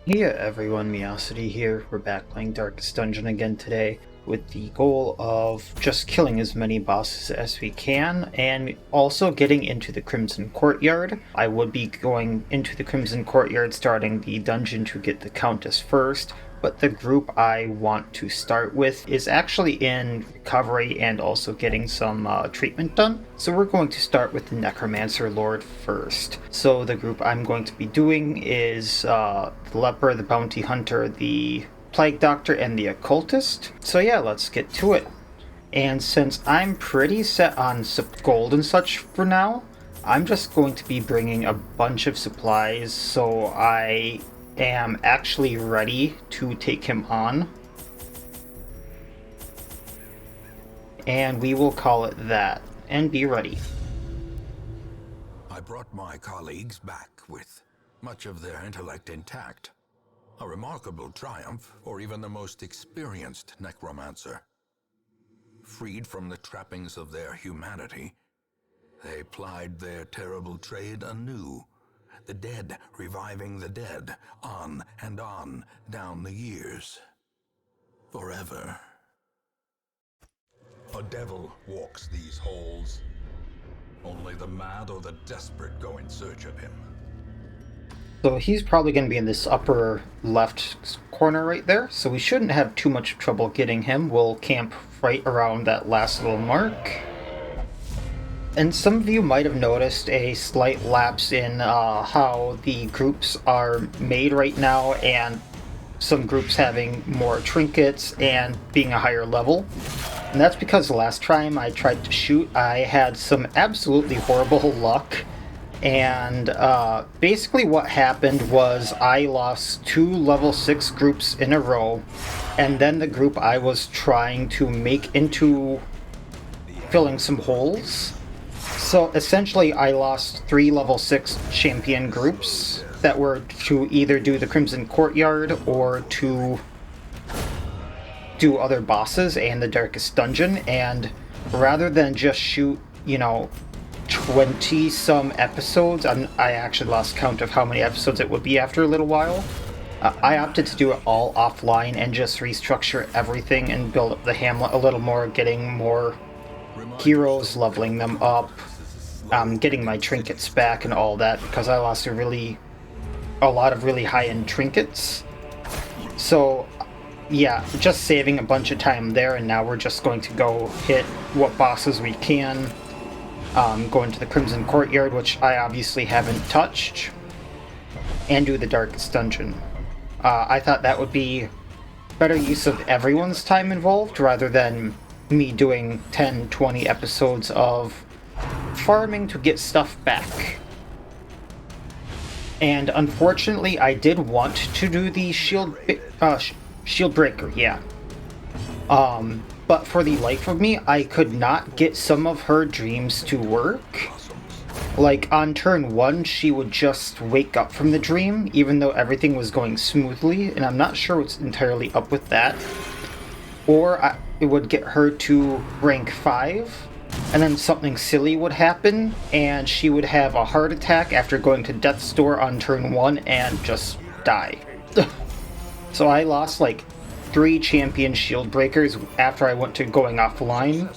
Yeah, everyone, Meowsity here. We're back playing Darkest Dungeon again today with the goal of just killing as many bosses as we can and also getting into the Crimson Courtyard. I would be going into the Crimson Courtyard starting the dungeon to get the Countess first, but the group I want to start with is actually in recovery and also getting some treatment done. So we're going to start with the Necromancer Lord first. So the group I'm going to be doing is the Leper, the Bounty Hunter, the Plague Doctor, and the Occultist. So yeah, let's get to it. And since I'm pretty set on gold and such for now, I'm just going to be bringing a bunch of supplies so I am actually ready to take him on. And we will call it that, and be ready. I brought my colleagues back with much of their intellect intact. A remarkable triumph for even the most experienced necromancer. Freed from the trappings of their humanity, they plied their terrible trade anew. The dead reviving the dead, on and on down the years. Forever. A devil walks these halls. Only the mad or the desperate go in search of him. So he's probably going to be in this upper left corner right there, so we shouldn't have too much trouble getting him. We'll camp right around that last little mark. And some of you might have noticed a slight lapse in how the groups are made right now, and some groups having more trinkets and being a higher level. And that's because last time I tried to shoot, I had some absolutely horrible luck. And basically what happened was I lost 2 level 6 groups in a row, and then the group I was trying to make into filling some holes. So essentially I lost 3 level 6 champion groups that were to either do the Crimson Courtyard or to do other bosses and the Darkest Dungeon, and rather than just shoot, 20 some episodes, I actually lost count of how many episodes it would be after a little while. I opted to do it all offline and just restructure everything and build up the Hamlet a little more, getting more heroes, leveling them up, getting my trinkets back and all that, because I lost a lot of really high-end trinkets. So yeah, just saving a bunch of time there, and now we're just going to go hit what bosses we can. Go into the Crimson Courtyard, which I obviously haven't touched, and do the Darkest Dungeon. I thought that would be better use of everyone's time involved, rather than me doing 10, 20 episodes of farming to get stuff back. And unfortunately, I did want to do the shield breaker, yeah. But for the life of me, I could not get some of her dreams to work. Like, on turn 1, she would just wake up from the dream, even though everything was going smoothly, and I'm not sure what's entirely up with that. Or it would get her to rank 5, and then something silly would happen, and she would have a heart attack after going to Death's Door on turn 1 and just die. So I lost like 3 champion shield breakers after I went to going offline.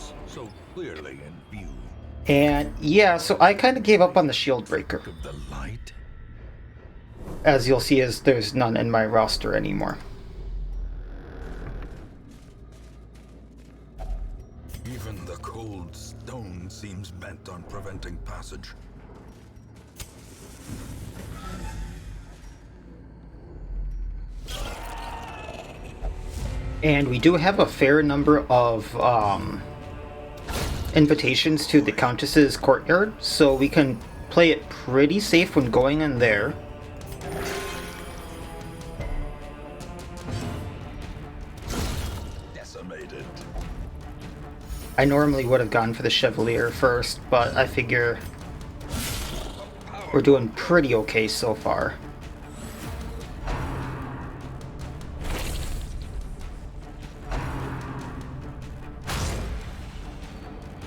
And yeah, so I kind of gave up on the shield breaker. As you'll see, as there's none in my roster anymore. Even the cold stone seems bent on preventing passage. And we do have a fair number of invitations to the Countess's courtyard, so we can play it pretty safe when going in there. Decimated. I normally would have gone for the Chevalier first, but I figure we're doing pretty okay so far.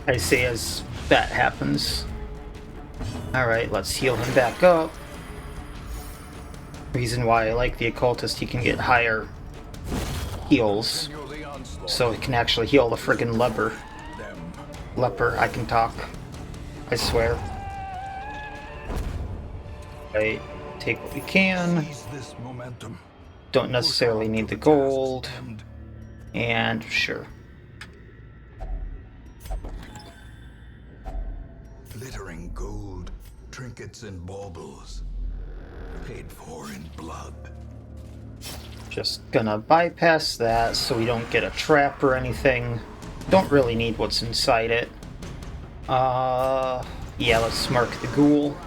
I say as that happens. Alright, let's heal him back up. Reason why I like the occultist, he can get higher heals, so he can actually heal the friggin' leper. I can talk, I swear. Right, take what we can. Don't necessarily need the gold. And sure. Glittering gold, trinkets and baubles, paid for in blood. Just gonna bypass that so we don't get a trap or anything. Don't really need what's inside it. Yeah, let's mark the ghoul.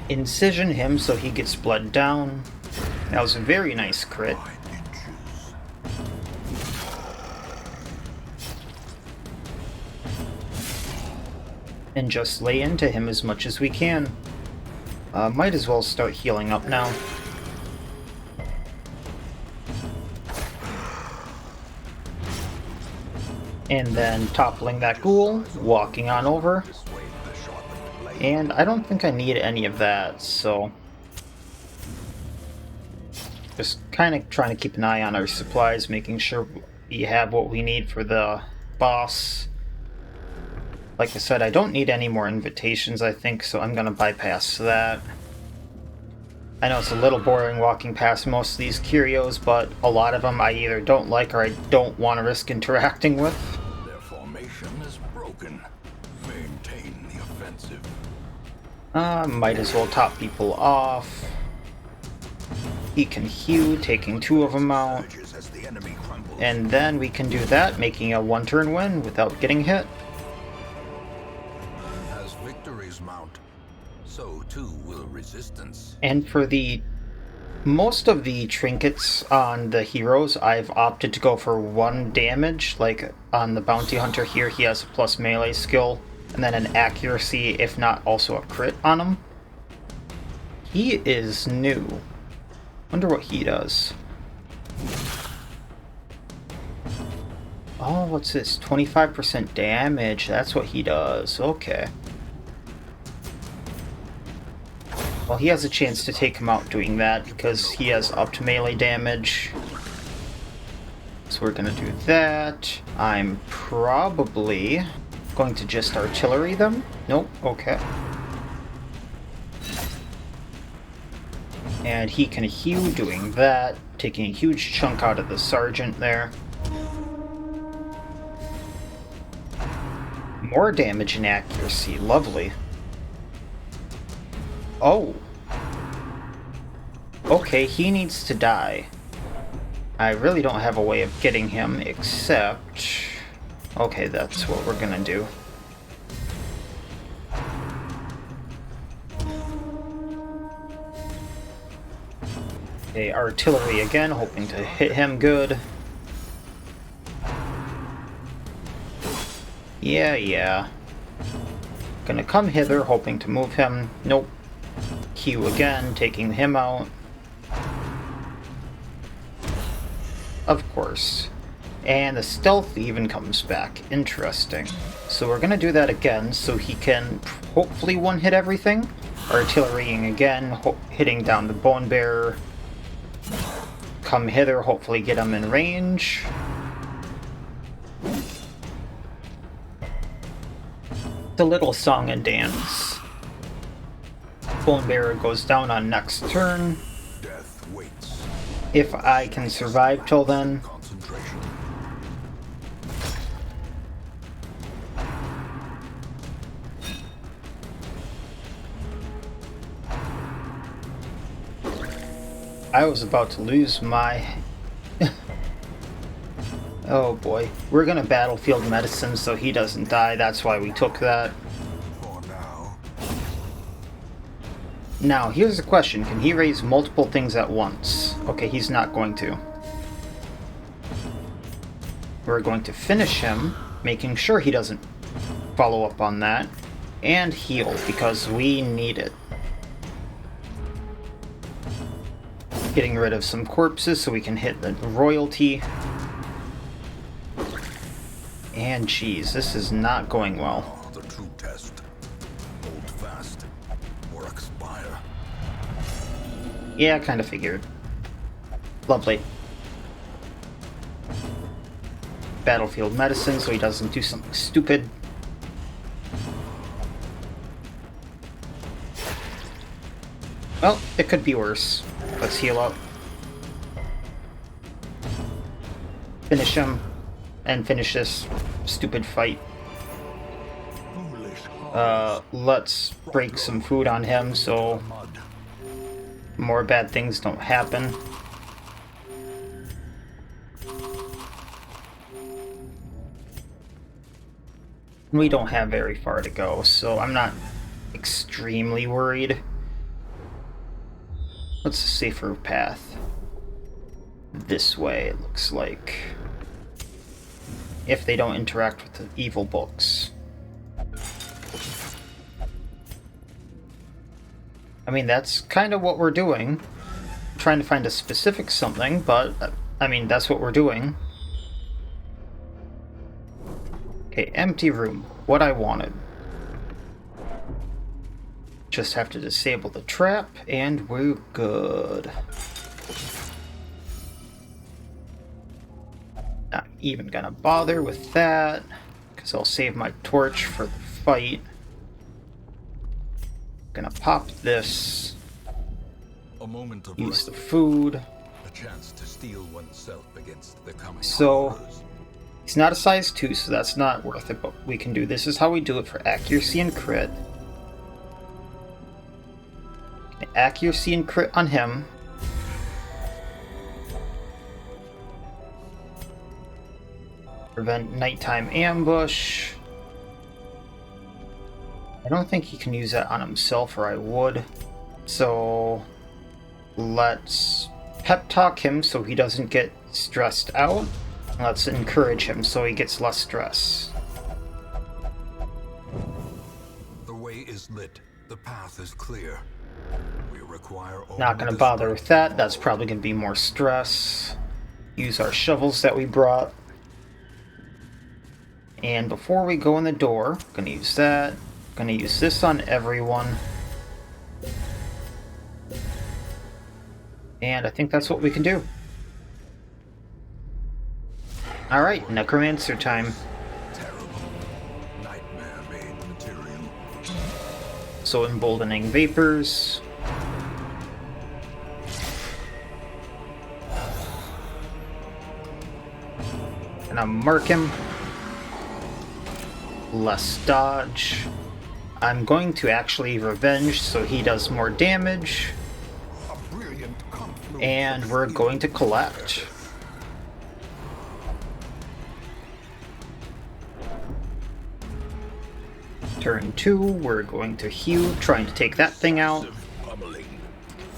Incision him so he gets blood down. That was a very nice crit. And just lay into him as much as we can. Might as well start healing up now. And then toppling that ghoul, walking on over. And I don't think I need any of that, so... just kind of trying to keep an eye on our supplies, making sure we have what we need for the boss. Like I said, I don't need any more invitations, I think, so I'm gonna bypass that. I know it's a little boring walking past most of these curios, but a lot of them I either don't like or I don't want to risk interacting with. Their formation is broken. Maintain the offensive. Might as well top people off. He can hew, taking 2 of them out. And then we can do that, making a 1-turn win without getting hit. As victories mount, so too will resistance. And for the most of the trinkets on the heroes, I've opted to go for 1 damage. Like on the bounty hunter here, he has a plus melee skill, and then an accuracy, if not also a crit on him. He is new. Wonder what he does. Oh, what's this? 25% damage. That's what he does. Okay. Well, he has a chance to take him out doing that because he has up to melee damage. So we're gonna do that. I'm probably going to just artillery them. Nope. Okay. And he can hew doing that, taking a huge chunk out of the sergeant there. More damage and accuracy, lovely. Oh. Okay, he needs to die. I really don't have a way of getting him except... okay, that's what we're gonna do. Okay, artillery again, hoping to hit him good. Yeah. Gonna come hither, hoping to move him. Nope. Q again, taking him out. Of course. And the stealth even comes back. Interesting. So we're gonna do that again, so he can hopefully one-hit everything. Artillerying again, hitting down the bone bearer. Come hither, hopefully get him in range. The little song and dance. Bone bearer goes down on next turn. Death waits. If I can survive till then. I was about to lose my... oh boy. We're gonna battlefield medicine so he doesn't die. That's why we took that. Now, here's the question. Can he raise multiple things at once? Okay, he's not going to. We're going to finish him, making sure he doesn't follow up on that, and heal, because we need it. Getting rid of some corpses so we can hit the royalty. And geez, this is not going well. The true test. Hold fast or expire. Yeah, I kind of figured. Lovely. Battlefield medicine so he doesn't do something stupid. Well, it could be worse. Let's heal up. Finish him. And finish this stupid fight. Let's break some food on him so more bad things don't happen. We don't have very far to go, so I'm not extremely worried. What's a safer path? This way, it looks like. If they don't interact with the evil books. I mean, that's kind of what we're doing. I'm trying to find a specific something, but, I mean, that's what we're doing. Okay, empty room. What I wanted. Just have to disable the trap, and we're good. Not even gonna bother with that, because I'll save my torch for the fight. Gonna pop this. A moment of Use the food. A chance to steel oneself against the coming So horrors. he's not a size 2, so that's not worth it, but we can do this. Is how we do it for accuracy and crit. Accuracy and crit on him. Prevent nighttime ambush. I don't think he can use that on himself, or I would. So let's pep talk him so he doesn't get stressed out. Let's encourage him so he gets less stress. The way is lit. The path is clear. We require Not gonna bother with that. That's probably gonna be more stress. Use our shovels that we brought. And before we go in the door, gonna use that. Gonna use this on everyone. And I think that's what we can do. Alright, Necromancer time. Terrible. Nightmare-made material. So emboldening vapors. Gonna mark him. Less dodge. I'm going to actually revenge so he does more damage. A brilliant confluence. And we're going to collect. Turn 2, we're going to heal, trying to take that thing out.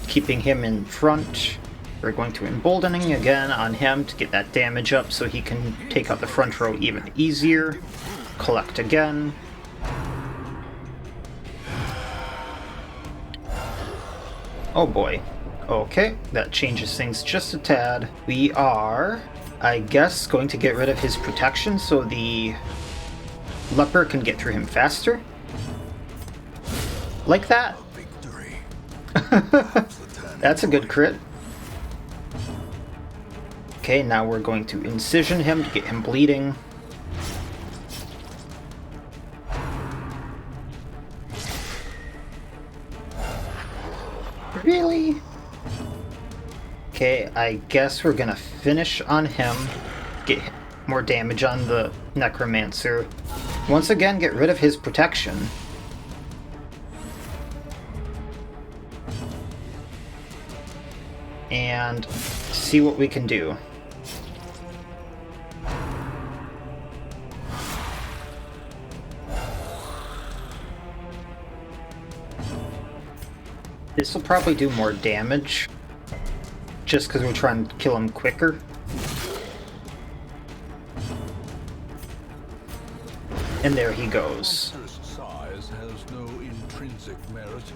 Keeping him in front. We're going to emboldening again on him to get that damage up so he can take out the front row even easier. Collect again. Oh boy. Okay, that changes things just a tad. We are, I guess, going to get rid of his protection so the leper can get through him faster. Like that. Victory. That's a good crit. Okay, now we're going to incision him to get him bleeding. Really? Okay, I guess we're gonna finish on him. Get more damage on the Necromancer. Once again, get rid of his protection. And see what we can do. This will probably do more damage, just because we're trying to kill him quicker. And there he goes. Monstrous size has no intrinsic merit,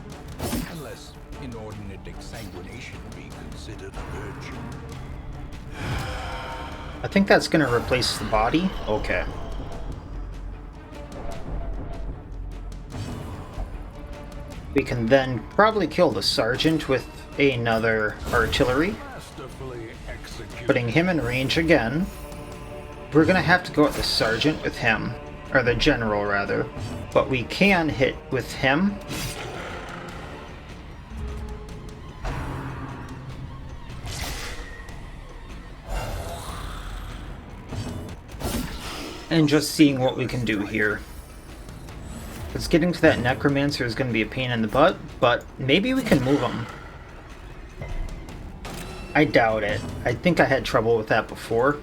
unless inordinate exsanguination be considered a virtue. I think that's going to replace the body. Okay. We can then probably kill the sergeant with another artillery, putting him in range again. We're gonna have to go at the sergeant with him, or the general rather, but we can hit with him. And just seeing what we can do here. Because getting to that Necromancer is going to be a pain in the butt, but maybe we can move him. I doubt it. I think I had trouble with that before.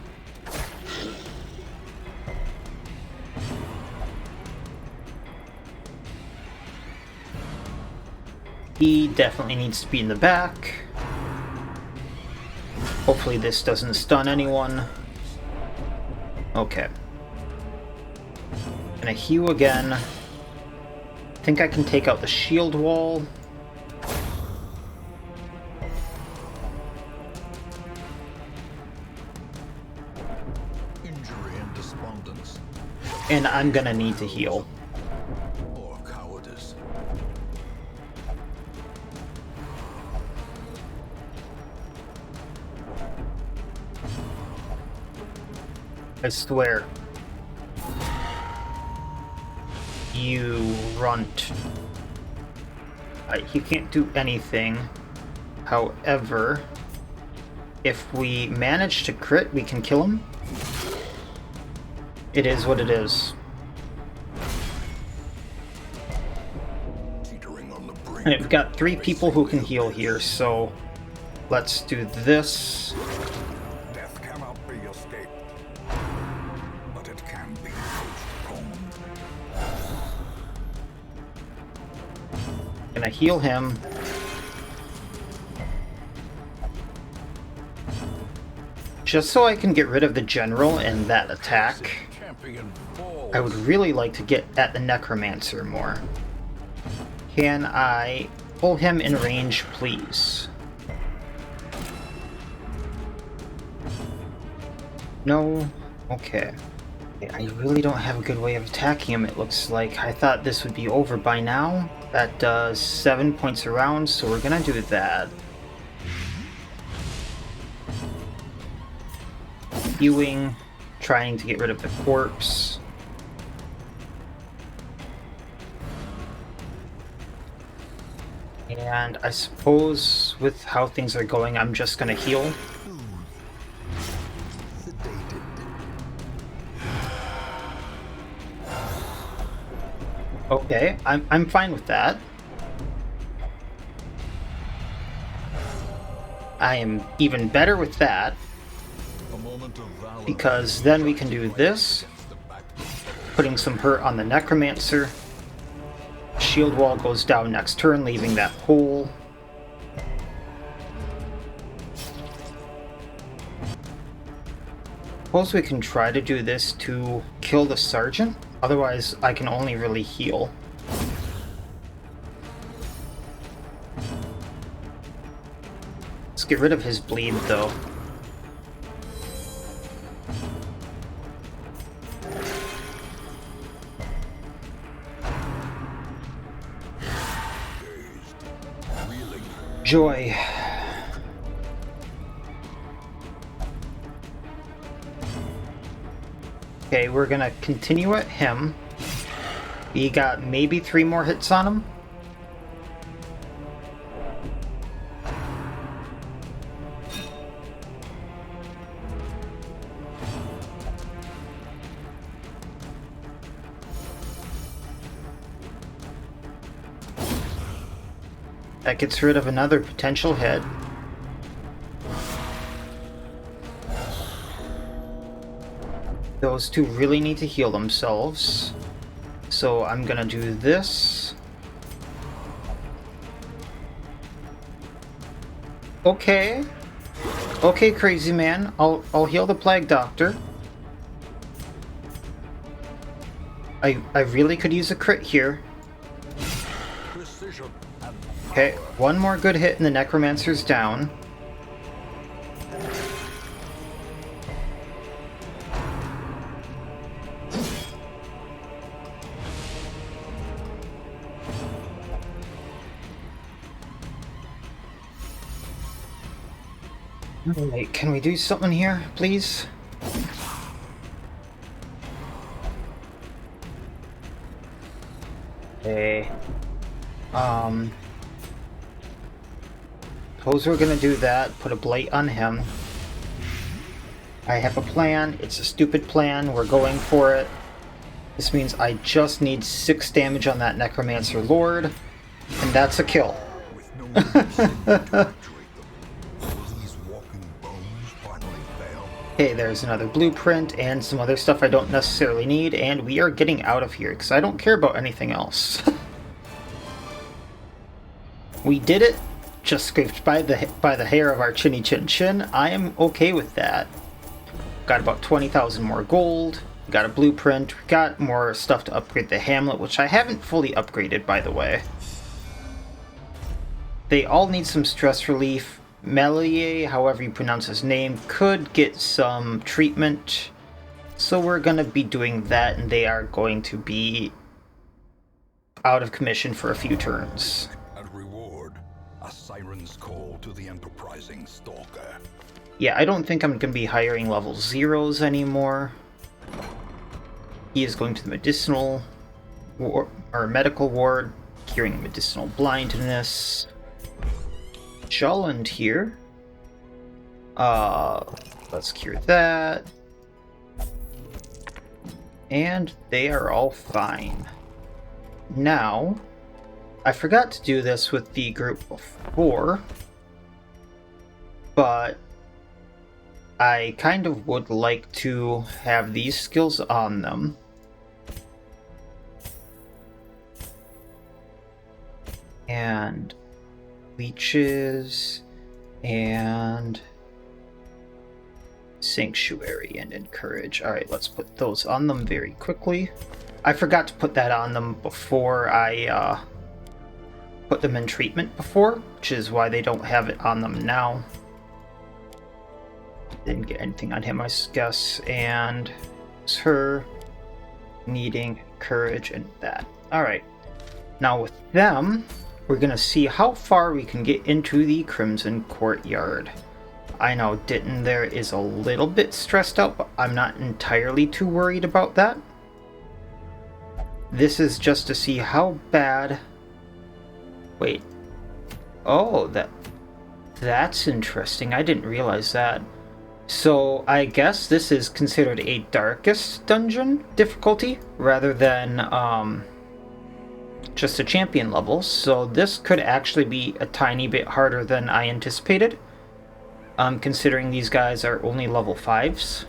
He definitely needs to be in the back. Hopefully this doesn't stun anyone. Okay. Gonna heal again. I think I can take out the shield wall. Injury and despondence. And I'm gonna need to heal. Or cowardice. I swear. You runt. He can't do anything. However, if we manage to crit, we can kill him. It is what it is. And we've got 3 people who can heal here, so let's do this. Death cannot be escaped, but it can be postponed. Gonna heal him. Just so I can get rid of the general and that attack. I would really like to get at the Necromancer more. Can I pull him in range, please? No? Okay. I really don't have a good way of attacking him, it looks like. I thought this would be over by now. That does 7 points around, so we're gonna do that. Hewing, trying to get rid of the corpse. And I suppose with how things are going, I'm just gonna heal. Okay, I'm fine with that. I am even better with that, because then we can do this, putting some hurt on the Necromancer. Shield wall goes down next turn, leaving that hole. Suppose we can try to do this to kill the sergeant. Otherwise, I can only really heal. Let's get rid of his bleed, though. Joy. Okay, we're gonna continue at him. We got maybe 3 more hits on him. That gets rid of another potential hit. Those 2 really need to heal themselves. So I'm gonna do this. Okay. Okay, crazy man. I'll heal the Plague Doctor. I really could use a crit here. Okay, 1 more good hit and the Necromancer's down. Alright, can we do something here, please? Okay. Suppose we're gonna do that, put a blight on him. I have a plan, it's a stupid plan, we're going for it. This means I just need 6 damage on that Necromancer Lord, and that's a kill. With no reason to actuate them, these walking bones finally fail. Okay, there's another blueprint and some other stuff I don't necessarily need, and we are getting out of here because I don't care about anything else. We did it, just scraped by the hair of our chinny chin chin. I am okay with that. Got about 20,000 more gold. We got a blueprint. We got more stuff to upgrade the Hamlet, which I haven't fully upgraded, by the way. They all need some stress relief. Melier, however you pronounce his name, could get some treatment. So we're going to be doing that, and they are going to be out of commission for a few turns. And reward, a siren's call to the enterprising stalker. Yeah, I don't think I'm going to be hiring level 0s anymore. He is going to the medicinal or medical ward, curing medicinal blindness. Jolland here. Let's cure that. And they are all fine. Now, I forgot to do this with the group before, but I kind of would like to have these skills on them. And leeches and sanctuary and encourage. Alright, let's put those on them very quickly. I forgot to put that on them before I put them in treatment before, which is why they don't have it on them now. Didn't get anything on him, I guess, and it's her needing courage and that. Alright, now with them, we're gonna see how far we can get into the Crimson Courtyard. I know Ditton there is a little bit stressed out, but I'm not entirely too worried about that. This is just to see how bad... Wait. Oh, that's interesting. I didn't realize that. So I guess this is considered a darkest dungeon difficulty rather than just a champion level. So this could actually be a tiny bit harder than I anticipated, considering these guys are only level 5s.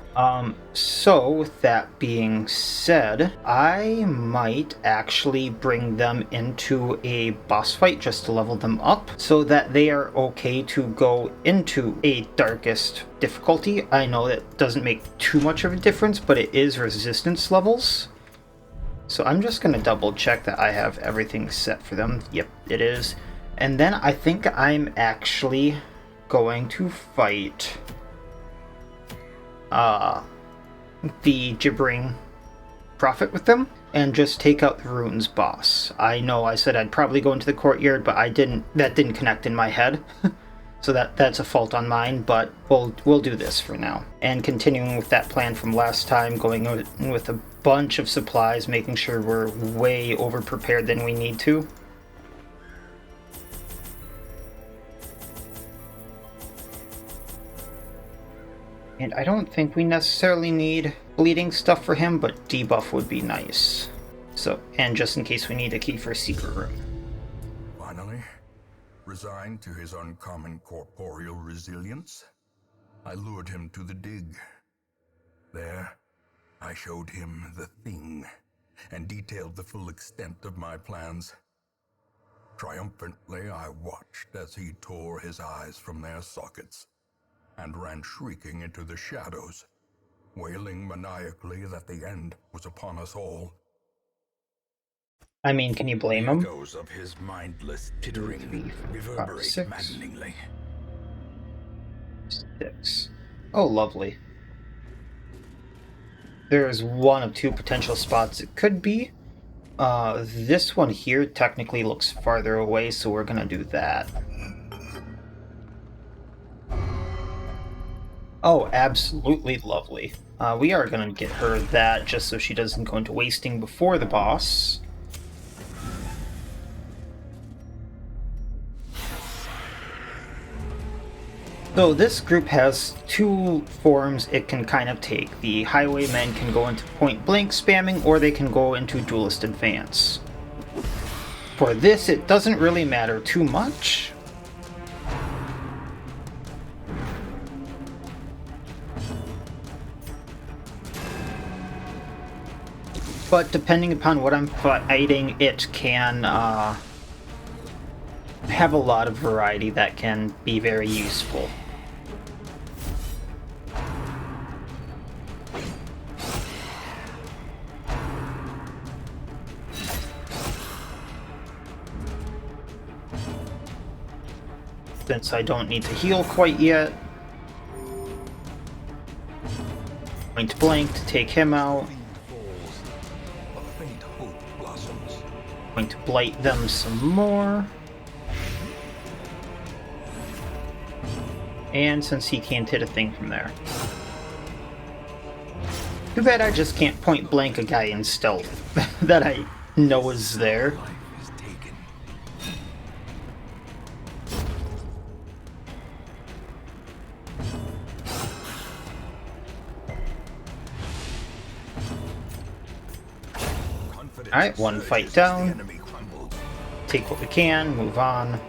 So with that being said, I might actually bring them into a boss fight just to level them up so that they are okay to go into a darkest difficulty. I know that doesn't make too much of a difference, but it is resistance levels. So I'm just going to double check that I have everything set for them. Yep, it is. And then I think I'm actually going to fight the Gibbering Prophet with them and just take out the Runes boss. I know I said I'd probably go into the courtyard, but that didn't connect in my head. So that's a fault on mine, but we'll do this for now. And continuing with that plan from last time, going with a bunch of supplies, making sure we're way over prepared than we need to. And I don't think we necessarily need bleeding stuff for him, but debuff would be nice. So, and just in case we need a key for a secret room. Finally, resigned to his uncommon corporeal resilience, I lured him to the dig. There, I showed him the thing, and detailed the full extent of my plans. Triumphantly, I watched as he tore his eyes from their sockets, and ran shrieking into the shadows, wailing maniacally that the end was upon us all. I mean, can you blame him? Echoes of his mindless tittering reverberate maddeningly. 6. Oh, lovely. There's one of 2 potential spots it could be. This one here technically looks farther away, so we're gonna do that. Oh, absolutely lovely. We are going to get her that just so she doesn't go into wasting before the boss. So this group has two forms it can kind of take. The Highwaymen can go into point-blank spamming, or they can go into Duelist Advance. For this, it doesn't really matter too much. But depending upon what I'm fighting, it can have a lot of variety that can be very useful. Since I don't need to heal quite yet. Point blank to take him out. Going to blight them some more. And since he can't hit a thing from there. Too bad I just can't point blank a guy in stealth that I know is there. Alright, one fight down. Take what we can, move on.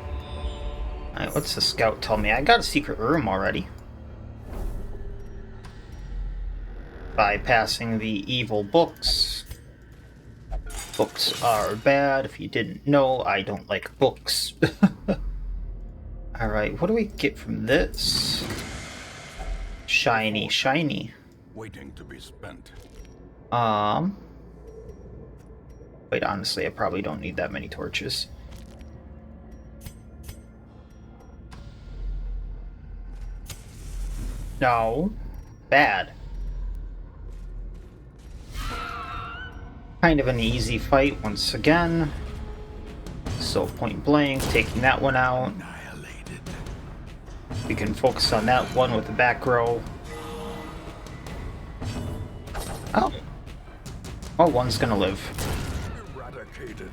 Alright, what's the scout tell me? I got a secret room already. Bypassing the evil books. Books are bad. If you didn't know, I don't like books. Alright, what do we get from this? Shiny, shiny. Waiting to be spent. Wait, honestly, I probably don't need that many torches. No. Bad. Kind of an easy fight once again. So point blank, taking that one out. We can focus on that one with the back row. Oh. Oh, one's gonna live. Eradicated.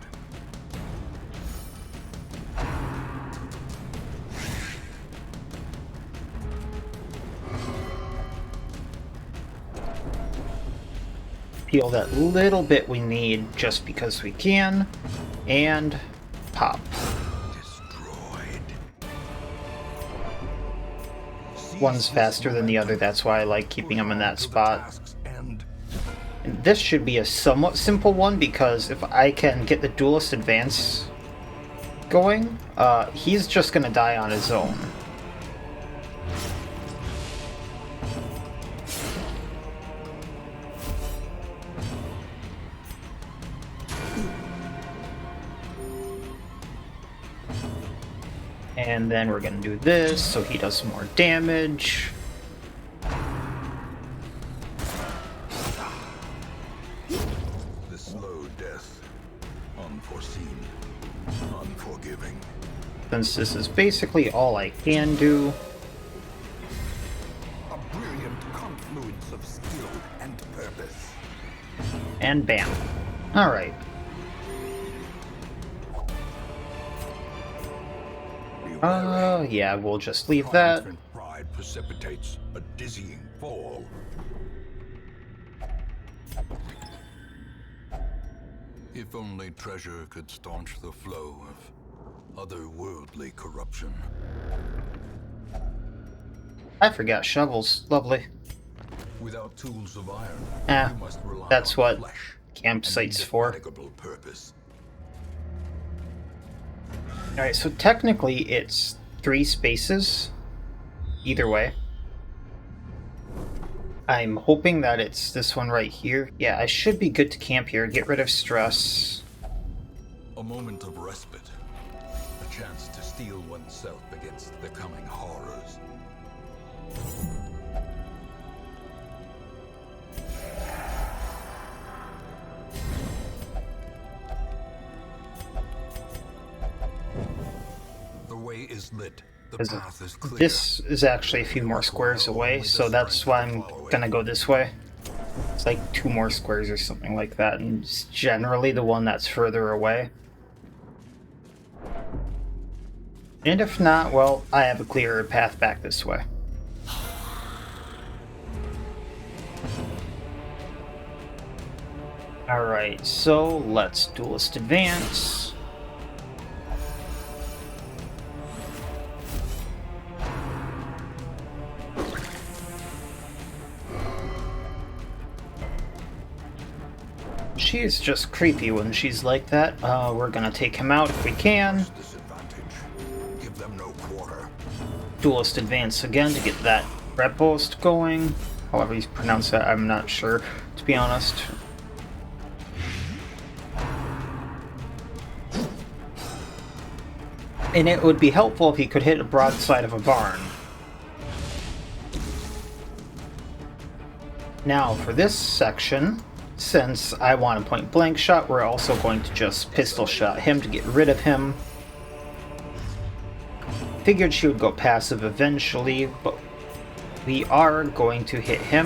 Heal that little bit we need just because we can. And pop. Destroyed. One's faster than the other, that's why I like keeping them in that spot. And this should be a somewhat simple one, because if I can get the Duelist Advance going, he's just gonna die on his own. And then we're gonna do this, so he does some more damage. The slow death. Unforeseen. Unforgiving. Since this is basically all I can do. A brilliant confluence of skill and purpose. And bam. Alright. Yeah, we'll just leave that. Pride precipitates a dizzying fall. If only treasure could staunch the flow of otherworldly corruption. I forgot shovels. Lovely. Without tools of iron, you must rely that's on what flesh campsite's and for. indefatigable purpose. Alright, so technically it's 3 spaces. Either way. I'm hoping that it's this one right here. Yeah, I should be good to camp here. Get rid of stress. A moment of respite. A chance to steel oneself against the coming horrors. The way is lit. The Because path is clear. this is actually a few more squares away, so that's why I'm gonna go this way. It's like 2 more squares or something like that, and it's generally the one that's further away. And if not, well, I have a clearer path back this way. Alright, so let's duelist advance. She is just creepy when she's like that. We're gonna take him out if we can. Give them no quarter. Duelist advance again to get that red post going. However you pronounce that, I'm not sure, to be honest. And it would be helpful if he could hit a broadside of a barn. Now for this section, since I want a point blank shot, we're also going to just pistol shot him to get rid of him. Figured she would go passive eventually, but we are going to hit him.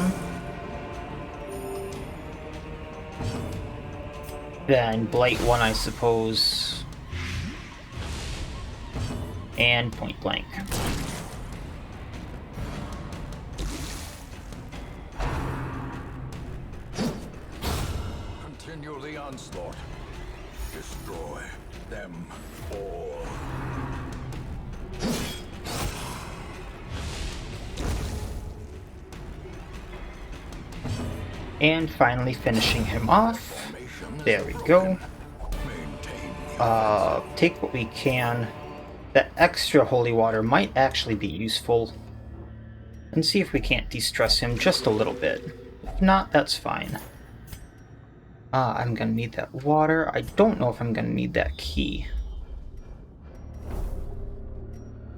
Then Blight 1, I suppose. And point blank. Continue the onslaught. Destroy them all. And finally finishing him off. There we go. Take what we can. That extra holy water might actually be useful. And see if we can't de-stress him just a little bit. If not, that's fine. I'm gonna need that water. I don't know if I'm gonna need that key.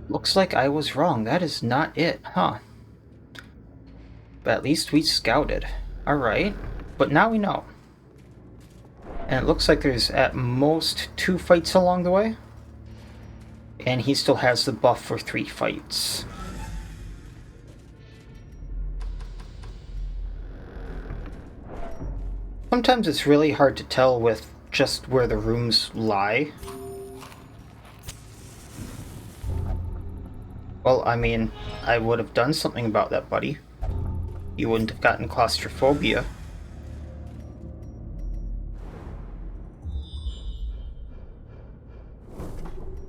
Looks like I was wrong. That is not it, huh? But at least we scouted. Alright, but now we know. And it looks like there's at most 2 fights along the way. And he still has the buff for 3 fights. Sometimes it's really hard to tell with just where the rooms lie. Well, I mean, I would have done something about that, buddy. You wouldn't have gotten claustrophobia.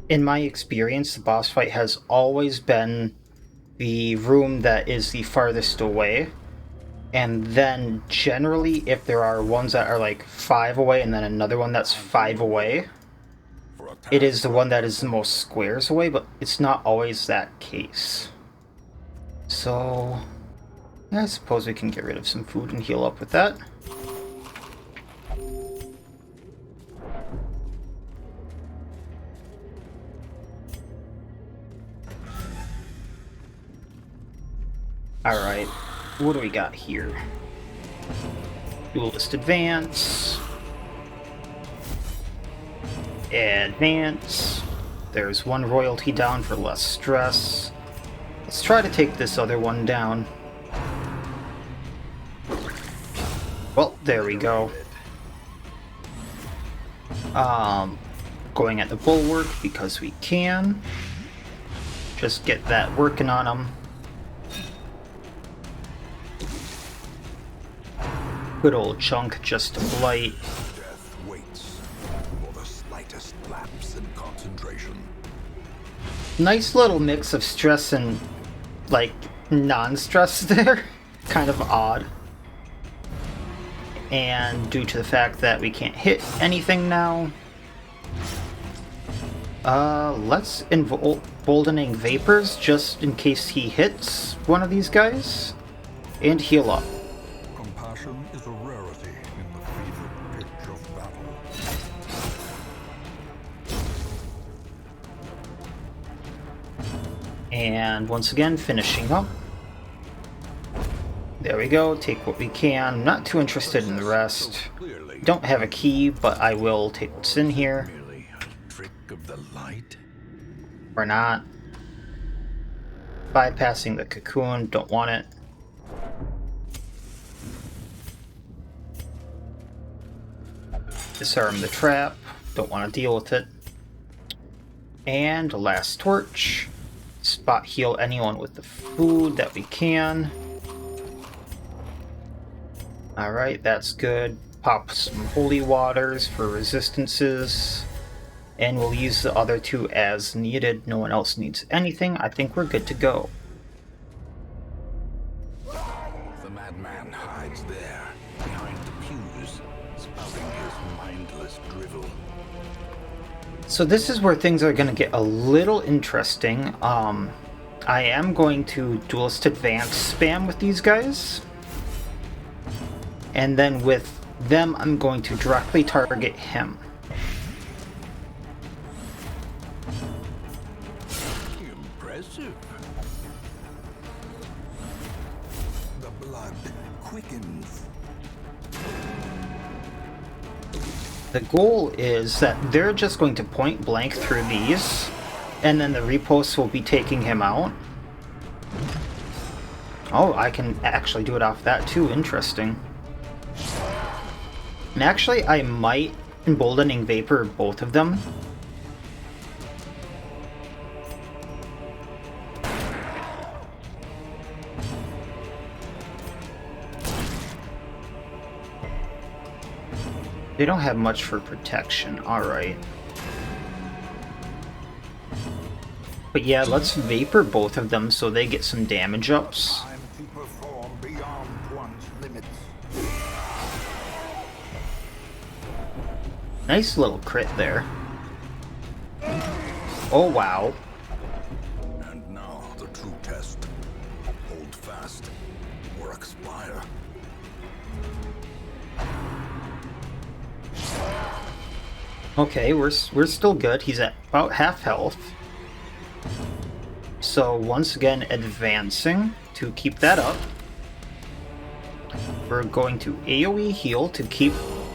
In my experience, the boss fight has always been the room that is the farthest away. And then generally, if there are ones that are like 5 away and then another one that's 5 away, it is the one that is the most squares away, but it's not always that case. So, I suppose we can get rid of some food and heal up with that. Alright, what do we got here? Duelist advance. Advance. There's 1 royalty down for less stress. Let's try to take this other one down. Well, there we go. Going at the bulwark because we can. Just get that working on him. Good old chunk just to blight. Death waits for the slightest lapse in concentration. Nice little mix of stress and, like, non-stress there. Kind of odd. And due to the fact that we can't hit anything now, let's emboldening vapors just in case he hits one of these guys, and heal up. Compassion is a rarity in the fevered pitch of battle. And once again, finishing up. There we go, take what we can. Not too interested in the rest. Don't have a key, but I will take what's in here. Merely a trick of the light. Or not. Bypassing the cocoon, don't want it. Disarm the trap, don't want to deal with it. And last torch. Spot heal anyone with the food that we can. Alright, that's good. Pop some holy waters for resistances. And we'll use the other two as needed. No one else needs anything. I think we're good to go. The madman hides there, behind the pews, spouting his mindless drivel. So this is where things are going to get a little interesting. I am going to Duelist Advance spam with these guys. And then with them, I'm going to directly target him. Impressive. The blood quickens. The goal is that they're just going to point blank through these, and then the reposts will be taking him out. Oh, I can actually do it off that too. Interesting. And actually, I might Emboldening Vapor both of them. They don't have much for protection. Alright. But yeah, let's Vapor both of them so they get some damage ups. Time to perform beyond one's limits. Nice little crit there. Oh wow. And now the true test. Hold fast or expire. Okay, we're still good. He's at about half health. So once again, advancing to keep that up. We're going to AoE heal to keep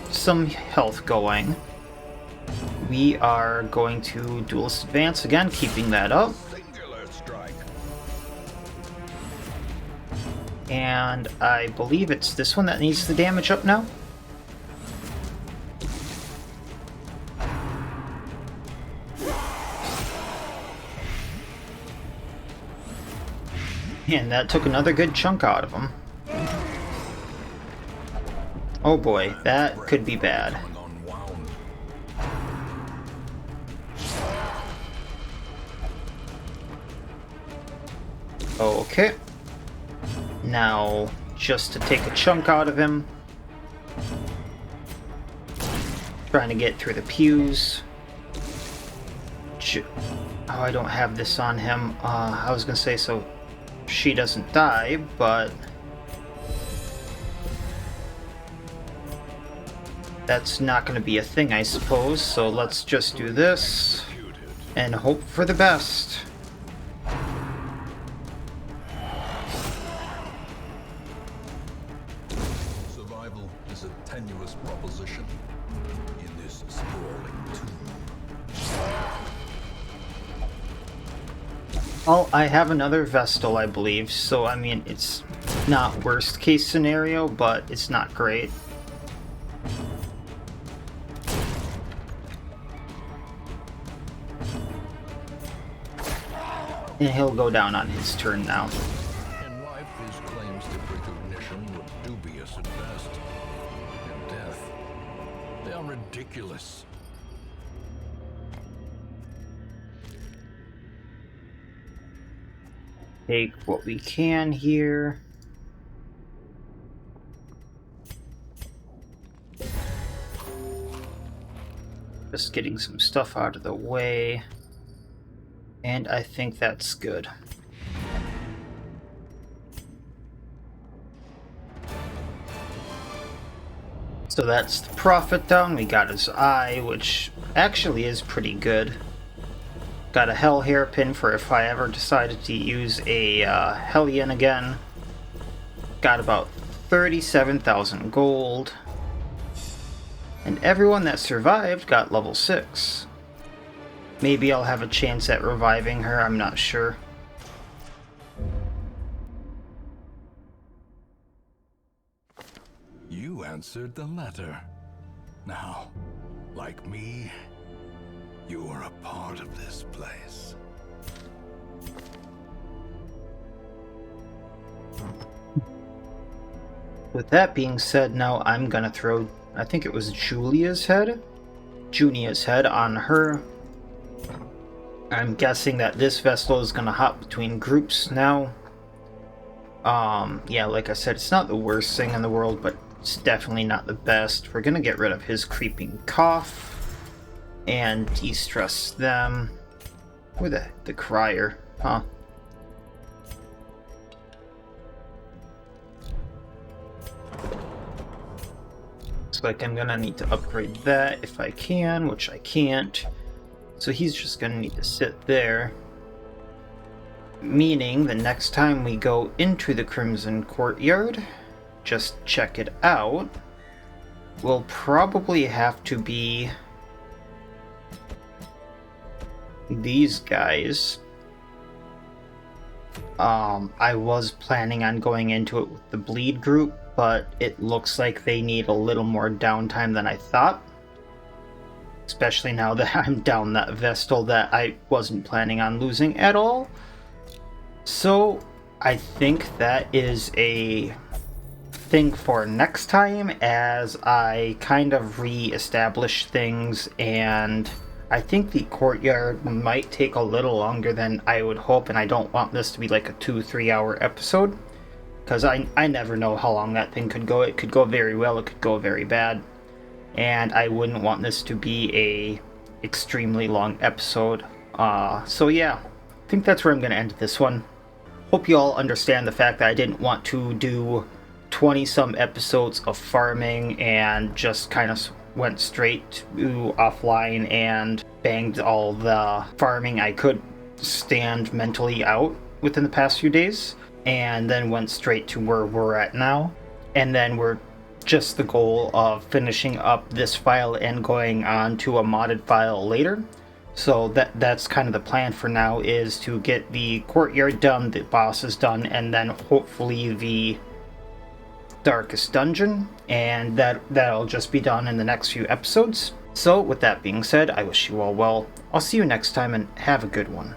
some health going. We are going to Duelist Advance again, keeping that up. Singular strike. And I believe it's this one that needs the damage up now. And that took another good chunk out of him. Oh boy, that could be bad. Okay. Now, just to take a chunk out of him. Trying to get through the pews. Oh, I don't have this on him. I was gonna say so she doesn't die, but that's not going to be a thing, I suppose. So let's just do this and hope for the best. Survival is a tenuous proposition in this sprawling tomb. Well, I have another Vestal, I believe, so I mean, it's not worst case scenario, but it's not great. And he'll go down on his turn now. In life, these claims to recognition were dubious at best. In death, they are ridiculous. Take what we can here. Just getting some stuff out of the way. And I think that's good. So that's the Prophet down. We got his eye, which actually is pretty good. Got a Hell Hairpin for if I ever decided to use a Hellion again. Got about 37,000 gold. And everyone that survived got level 6. Maybe I'll have a chance at reviving her, I'm not sure. answered the letter. Now, like me, you are a part of this place. With that being said, now I'm gonna throw, I think it was Junia's head on her. I'm guessing that this Vestal is gonna hop between groups now. Yeah, like I said, it's not the worst thing in the world, but it's definitely not the best. We're gonna get rid of his creeping cough and de-stress them. Where the crier, huh? Looks like I'm gonna need to upgrade that if I can, which I can't. So he's just gonna need to sit there. Meaning the next time we go into the Crimson Courtyard, just check it out, will probably have to be these guys. I was planning on going into it with the Bleed group, but it looks like they need a little more downtime than I thought. Especially now that I'm down that Vestal that I wasn't planning on losing at all. So I think that is a thing for next time as I kind of re-establish things, and I think the courtyard might take a little longer than I would hope, and I don't want this to be like a 2-3 hour episode because I never know how long that thing could go. It could go very well, it could go very bad, and I wouldn't want this to be a extremely long episode. So yeah, I think that's where I'm going to end this one. Hope you all understand the fact that I didn't want to do 20-some episodes of farming and just kind of went straight to offline and banged all the farming I could stand mentally out within the past few days, and then went straight to where we're at now. And then we're just the goal of finishing up this file and going on to a modded file later. So that's kind of the plan for now, is to get the courtyard done, the bosses done, and then hopefully the darkest dungeon, and that'll just be done in the next few episodes. So with that being said, I wish you all well. I'll see you next time and have a good one.